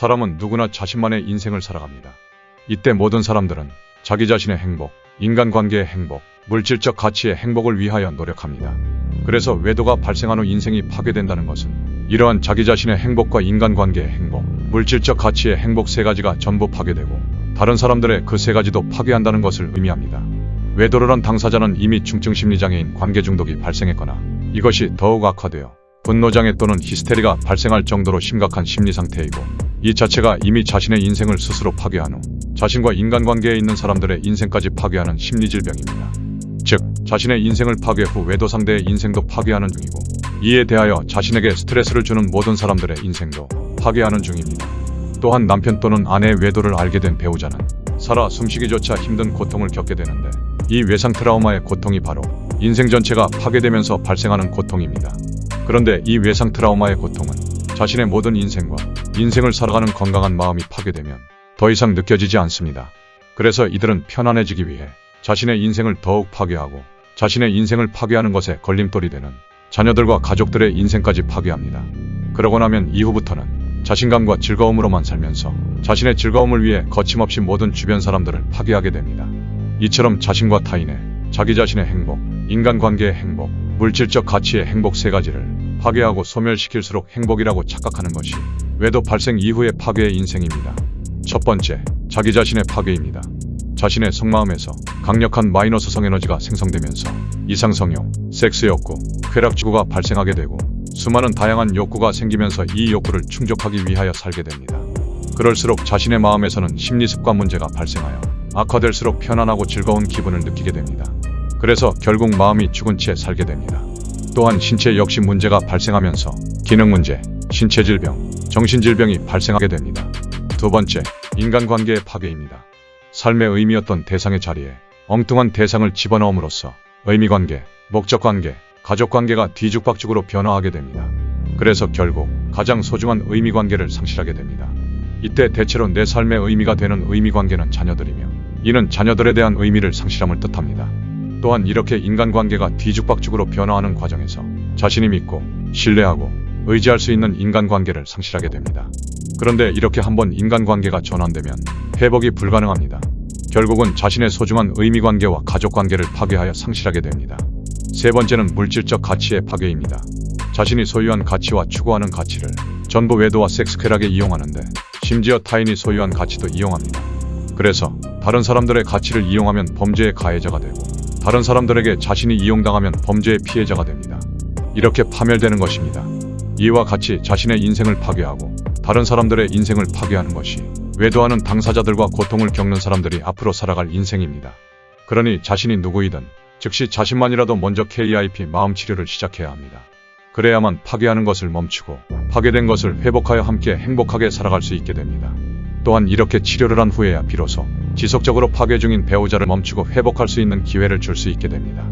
사람은 누구나 자신만의 인생을 살아갑니다. 이때 모든 사람들은 자기 자신의 행복, 인간관계의 행복, 물질적 가치의 행복을 위하여 노력합니다. 그래서 외도가 발생한 후 인생이 파괴된다는 것은 이러한 자기 자신의 행복과 인간관계의 행복, 물질적 가치의 행복 세 가지가 전부 파괴되고 다른 사람들의 그 세 가지도 파괴한다는 것을 의미합니다. 외도를 한 당사자는 이미 중증심리장애인 관계중독이 발생했거나 이것이 더욱 악화되어 분노장애 또는 히스테리가 발생할 정도로 심각한 심리상태이고 이 자체가 이미 자신의 인생을 스스로 파괴한 후 자신과 인간관계에 있는 사람들의 인생까지 파괴하는 심리질병입니다. 즉, 자신의 인생을 파괴 후 외도 상대의 인생도 파괴하는 중이고 이에 대하여 자신에게 스트레스를 주는 모든 사람들의 인생도 파괴하는 중입니다. 또한 남편 또는 아내의 외도를 알게 된 배우자는 살아 숨쉬기조차 힘든 고통을 겪게 되는데 이 외상 트라우마의 고통이 바로 인생 전체가 파괴되면서 발생하는 고통입니다. 그런데 이 외상 트라우마의 고통은 자신의 모든 인생과 인생을 살아가는 건강한 마음이 파괴되면 더 이상 느껴지지 않습니다. 그래서 이들은 편안해지기 위해 자신의 인생을 더욱 파괴하고 자신의 인생을 파괴하는 것에 걸림돌이 되는 자녀들과 가족들의 인생까지 파괴합니다. 그러고 나면 이후부터는 자신감과 즐거움으로만 살면서 자신의 즐거움을 위해 거침없이 모든 주변 사람들을 파괴하게 됩니다. 이처럼 자신과 타인의, 자기 자신의 행복, 인간관계의 행복, 물질적 가치의 행복 세 가지를 파괴하고 소멸시킬수록 행복이라고 착각하는 것이 외도 발생 이후의 파괴의 인생입니다. 첫 번째, 자기 자신의 파괴입니다. 자신의 속마음에서 강력한 마이너스 성에너지가 생성되면서 이상성욕, 섹스 욕구, 쾌락지구가 발생하게 되고 수많은 다양한 욕구가 생기면서 이 욕구를 충족하기 위하여 살게 됩니다. 그럴수록 자신의 마음에서는 심리습관 문제가 발생하여 악화될수록 편안하고 즐거운 기분을 느끼게 됩니다. 그래서 결국 마음이 죽은 채 살게 됩니다. 또한 신체 역시 문제가 발생하면서 기능 문제, 신체 질병, 정신질병이 발생하게 됩니다. 두 번째, 인간관계의 파괴입니다. 삶의 의미였던 대상의 자리에 엉뚱한 대상을 집어넣음으로써 의미관계, 목적관계, 가족관계가 뒤죽박죽으로 변화하게 됩니다. 그래서 결국 가장 소중한 의미관계를 상실하게 됩니다. 이때 대체로 내 삶의 의미가 되는 의미관계는 자녀들이며 이는 자녀들에 대한 의미를 상실함을 뜻합니다. 또한 이렇게 인간관계가 뒤죽박죽으로 변화하는 과정에서 자신이 믿고 신뢰하고 의지할 수 있는 인간관계를 상실하게 됩니다. 그런데 이렇게 한번 인간관계가 전환되면 회복이 불가능합니다. 결국은 자신의 소중한 의미관계와 가족관계를 파괴하여 상실하게 됩니다. 세 번째는 물질적 가치의 파괴입니다. 자신이 소유한 가치와 추구하는 가치를 전부 외도와 섹스 쾌락에 이용하는데 심지어 타인이 소유한 가치도 이용합니다. 그래서 다른 사람들의 가치를 이용하면 범죄의 가해자가 되고 다른 사람들에게 자신이 이용당하면 범죄의 피해자가 됩니다. 이렇게 파멸되는 것입니다. 이와 같이 자신의 인생을 파괴하고 다른 사람들의 인생을 파괴하는 것이 외도하는 당사자들과 고통을 겪는 사람들이 앞으로 살아갈 인생입니다. 그러니 자신이 누구이든 즉시 자신만이라도 먼저 KIP 마음치료를 시작해야 합니다. 그래야만 파괴하는 것을 멈추고 파괴된 것을 회복하여 함께 행복하게 살아갈 수 있게 됩니다. 또한 이렇게 치료를 한 후에야 비로소 지속적으로 파괴 중인 배우자를 멈추고 회복할 수 있는 기회를 줄 수 있게 됩니다.